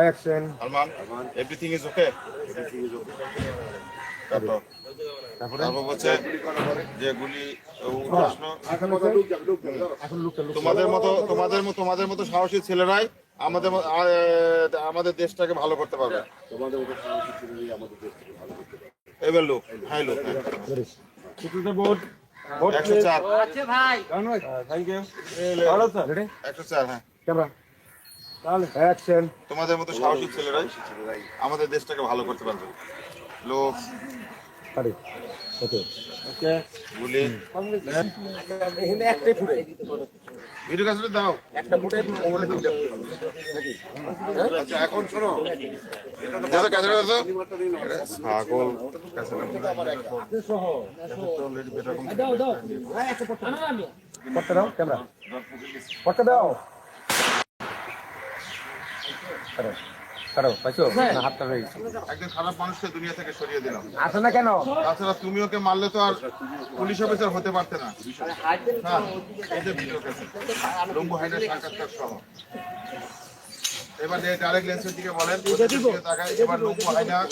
Action. Arman, everything is okay. তারপর হচ্ছে যে গুলি তোমাদের মতো সাহসী ছেলেরাই আমাদের দেশটাকে ভালো করতে পারবে। এবার লোক হাই লোক 104 আচ্ছা ভাই থ্যাংক ইউ 104 হ্যাঁ ক্যামেরা তাহলে অ্যাকশন। তোমাদের মতো সাহসী ছেলেরাই আমাদের দেশটাকে ভালো করতে পারবে। লোক আরে ওকে ওকে গুলি এখানে একটাই ফুটে ভিডিও কাছে দাও একটা ফুটে ওখানে দিতে। আচ্ছা এখন শোনো এটা তো কাছে দাও ছাগল কাছে সহ অলরেডি বেটার কম দাও দাও হ্যাঁ একটা পড়তে না আমি পড়তে দাও ক্যামেরা পড়তে দাও আরে কারো পাইছো না হাতটা রয়ে গেছে। একজন খারাপ মানুষকে দুনিয়া থেকে সরিয়ে দিলাম আসে না কেন? তাছাড়া তুমি ওকে মারলে তো আর পুলিশ অফিসার হতে পারতে না। এই যে ভিডিও কেসে লম্বু হাইডার সাক্ষাৎকার সহ এবার ডাইরেক্ট লেন্সের দিকে বলেন তাকায়। এবার লম্বু হাইডার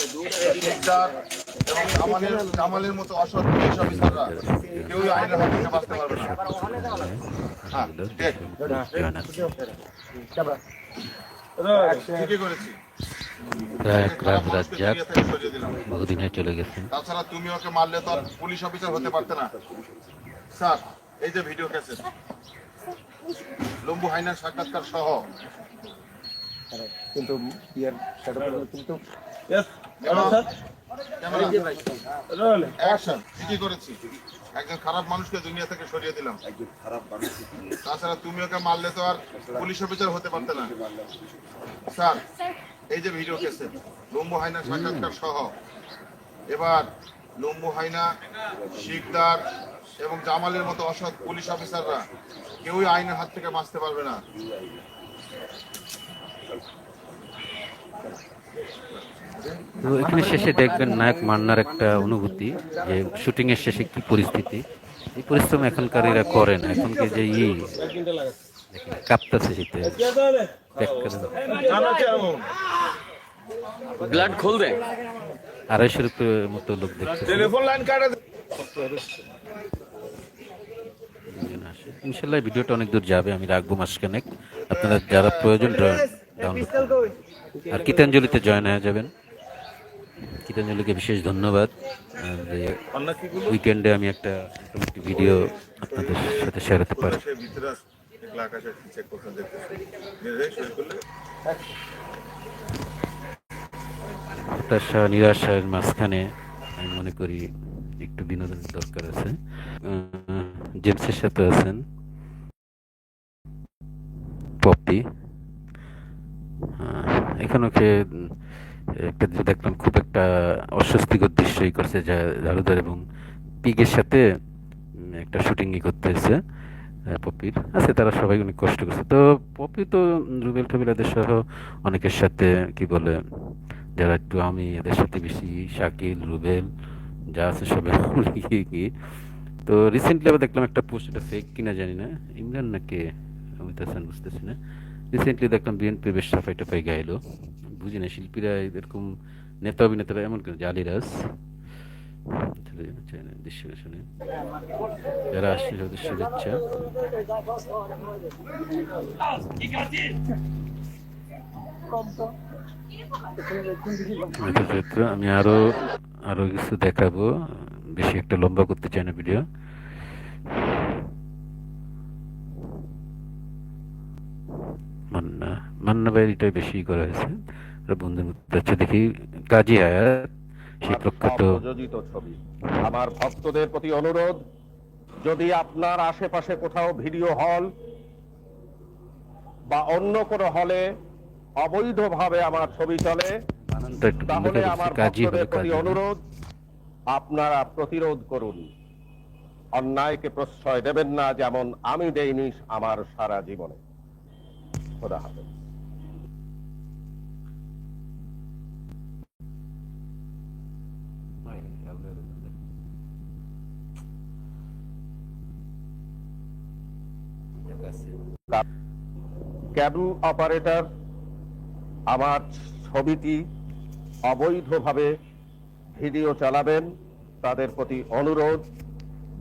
শেখদার এবং কামালের মতো অসৎ পুলিশ অফিসাররা কেউই আইনের হাত থেকে বাঁচতে পারবে না। হ্যাঁ ঠিকই করেছি। বহুদিনে চলে গেছেন। তাছাড়া তুমি ওকে মারলে তো আর পুলিশ অফিসার হতে পারতে না। স্যার এই যে ভিডিও ক্যাসেট লম্বু হাইনার সাক্ষাৎকার সহ কিন্তু কিন্তু ঠিকই করেছি। একজন খারাপ মানুষকে দুনিয়া থেকে সরিয়ে দিলাম। তাছাড়া তুমি ওকে মারলে তো আর পুলিশ অফিসার হতে পারতে না। স্যার এই যে ভিডিও ক্যাসেট লম্বু হাইনার সাক্ষাৎকার সহ এবার লম্বু হাইনা শিকদার এবং জামালের মতো অসৎ পুলিশ অফিসাররা কেউই আইনের হাত থেকে বাঁচতে পারবে না। তো এখানে শেষে দেখবেন নায়ক মান্নার একটা অনুভূতি যে শুটিং এর শেষে কি পরিস্থিতি, এই পরিশ্রম এখনকারীরা করে না। এখনকার যে কাঁপতেছে শীতে ব্লাড খুলবে 250 রুপির মতো লোক দেখছে। ইনশাল্লাহ ভিডিওটা অনেক দূর যাবে, আমি রাখবো মাসখানেক। আপনারা যারা প্রয়োজন ডাউনলোড আর গীতাঞ্জলিতে জয়েন হয়ে যাবেন। গীতাঞ্জলিকে বিশেষ ধন্যবাদ যে উইকেন্ডে আমি একটা ভিডিও আপনাদের সাথে শেয়ার হতে পারি। হতাশা নিরাশার মাঝখানে আমি মনে করি একটু বিনোদনের দরকার আছে। জেমসের সাথে আছেন পপি। এখানে ওকে একটা দেখলাম খুব একটা অস্বস্তিকর দৃশ্যই করছে, যা ঝাড়ুদার এবং পিগের সাথে একটা শুটিংই করতে এসেছে পপির আছে। তারা সবাই অনেক কষ্ট করছে। তো পপি তো রুবেল টুবেলাদের সহ অনেকের সাথে কি বলে যারা একটু আমি এদের সাথে বেশি শাকিল রুবেল যা আছে সবাই কি। তো রিসেন্টলি আবার দেখলাম একটা পোস্ট, এটা ফেক কিনা জানি না, ইমরান নাকি অমিত হাসান বুঝতেছি না। রিসেন্টলি দেখলাম বিএনপির বেশ সাফাই টাফাই গাইলো। বুঝি না শিল্পীরা এরকম নেতা অভিনেতারা এমন কেন জালিরাজ দৃশ্য শুনে যারা আসছে শুভেচ্ছা। আমি আরো কিছু দেখাবো, বেশি একটা লম্বা করতে চাই না ভিডিও। মান্না ভাইটাই বেশি করা হয়েছে বন্ধুর মধ্যে। দেখি কাজী হায়াত সেই প্রখ্যাত ছবি। আমার ভক্তদের প্রতি অনুরোধ, যদি আপনার আশেপাশে কোথাও ভিডিও হল বা অন্য কোনো হলে অবৈধভাবে আমার ছবি চলে, তাহলে আমার ভক্তদের প্রতি অনুরোধ আপনারা প্রতিরোধ করুন। অন্যায়কে প্রশ্রয় দেবেন না, যেমন আমি দেইনি আমার সারা জীবনে। খোদা হাফেজ। ক্যাবল অপারেটর আমার ছবিটি অবৈধভাবে ভিডিও চালাবেন, তাদের প্রতি অনুরোধ,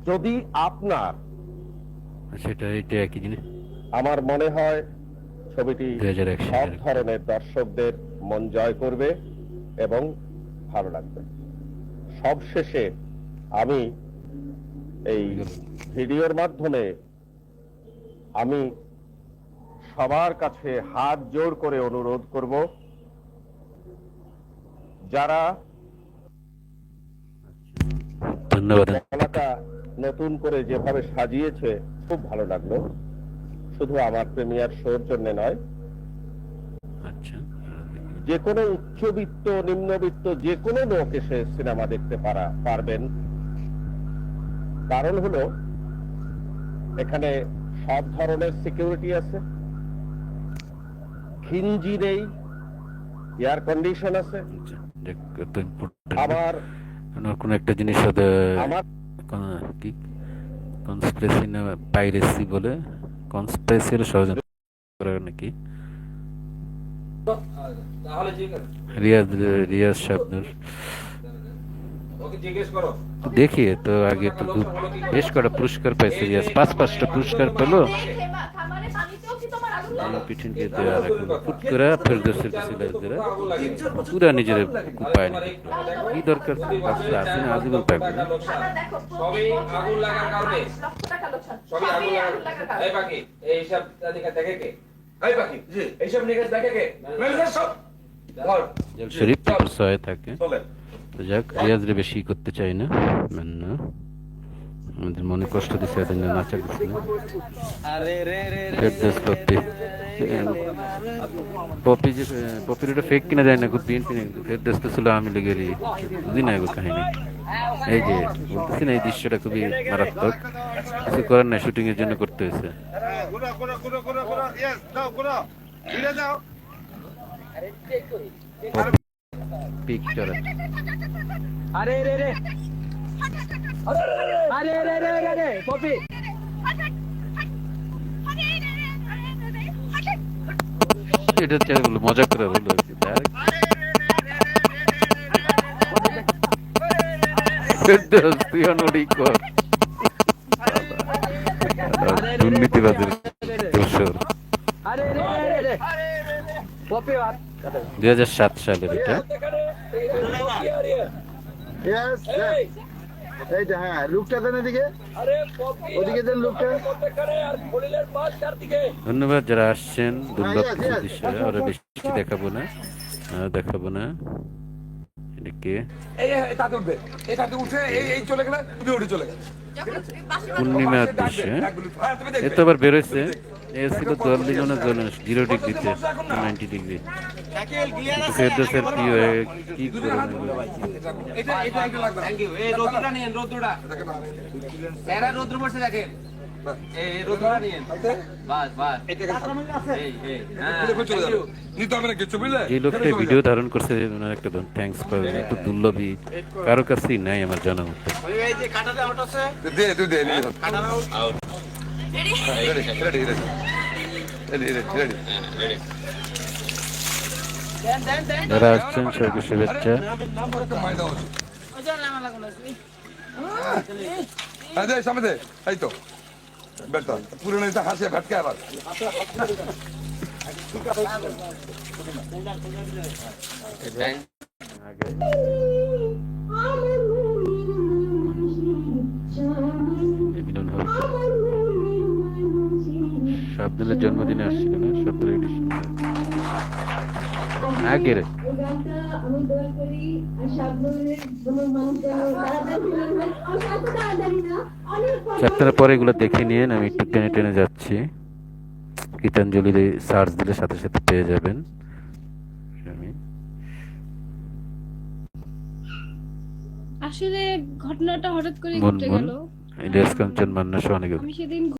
যদি আপনার, সেটা এটা একই জিনিস। আমার মনে হয় ছবিটি 2001 সব সালের। ধরনের দর্শকদের মন জয় করবে এবং ভালো লাগবে। সবশেষে আমি এই ভিডিওর মাধ্যমে আমি সবার কাছে হাত জোড় করে অনুরোধ করব, যারা ধন্যবাদ। খেলাটা নতুন করে যেভাবে সাজিয়েছে খুব ভালো লাগলো। শুধু আমার প্রিমিয়ার শোর জন্য নয়, আচ্ছা, যে কোনো উচ্চবিত্ত নিম্নবিত্ত যে কোনো লোক এসে সিনেমা দেখতে পারবেন। কারণ হলো এখানে সব ধরনের সিকিউরিটি আছে, ঘিঞ্জি নেই, এয়ার কন্ডিশন আছে। আচ্ছা, কত important। আবার কোন একটা জিনিস সাথে আমার কি কনস্পিরেসি না পাইরেসি বলে, কনস্পিরেসি হলো ষড়যন্ত্র করা নাকি। তাহলে জিজ্ঞেস রিয়াজ শাবনুর ওকে জিজ্ঞেস করো। দেখি তো আগে তো বেশ কটা পুরস্কার পাইছে রিয়াজ, 5-5টা পুরস্কার পেলো। পিঠিন খেতে আর এখন ফুট করে ফেরদৌসের কাছে লাগছে পুরা নিজের কুপায় নিয়ে কি দরকার আছে না আজীবন থাকবে না। সবই আগুন লাগার কারণে, সবই আগুন লাগার। এই বাকি এই হিসাব তালিকা দেখে কে? এই বাকি জি এইসব নিকেশ দেখে কে? ম্যানেজার সব ধর জল শরীফ সহায় থাকে। তো যাক, রিয়াজরে বেশি করতে চাই না, না আমাদের মনে কষ্ট দিচ্ছে এদের না নাচা দিচ্ছে না। ফেরদৌস পপি যে পপির ওটা ফেক কিনা যায় না, খুব বিএনপি না, কিন্তু ফেরদৌস তো ছিল আওয়ামী লীগেরই বুঝি না এগুলো কাহিনী। এই যে বলতেছি না, এই দৃশ্যটা খুবই মারাত্মক, কিছু করার নাই, শুটিং এর জন্য করতে হয়েছে। পিকচার আরে রে রে আরে রে রে রে রে পপি এটা চেয়ে বলো মজা করে বলো আর কি। ফেরদৌস তুই অনড়ি কর দুর্নীতিবাদের দোসর। আরে রে রে পপি 2007 সালের এটা। এইটা হ্যাঁ, লুকটা দেন এদিকে, ওদিকে দেন লুকটা। ধন্যবাদ যারা আসছেন। দুর্লভ কিছু দৃশ্য ওরা বেশি দেখাবো না, দেখাবো না। এটা কে? পূর্ণিমার দৃশ্য, এ তো আবার বেরোচ্ছে। এ ছিল 12 ডিগ্রি না 0 ডিগ্রিতে, 90 ডিগ্রি। ফেরদৌসের কি হয়ে কি করে এই লোকটা ভিডিও ধারণ করছে, ওনার একটা থ্যাঙ্কস পাবেন। এত দুর্লভই কারো কাছেই নাই আমার জানা মতো। যারা আসছেন সবাইকে শুভেচ্ছা। সামনে এই তো বেটা পুরো নিতে হাসে ভটকে আবার শাবনুলের জন্মদিনে আসছিল না, শাবনুল এডিশন আগে রে। আপনারা পরে এগুলো দেখে নিন, আমি একটু টেনে টেনে যাচ্ছি। গীতাঞ্জলির সার্চ দিলে সাথে সাথে পেয়ে যাবেন। আসলে ঘটনাটা হঠাৎ করে ঘটে গেল। ইলিয়াস কাঞ্চন মান্না সহ অনেকে। আমি সেদিন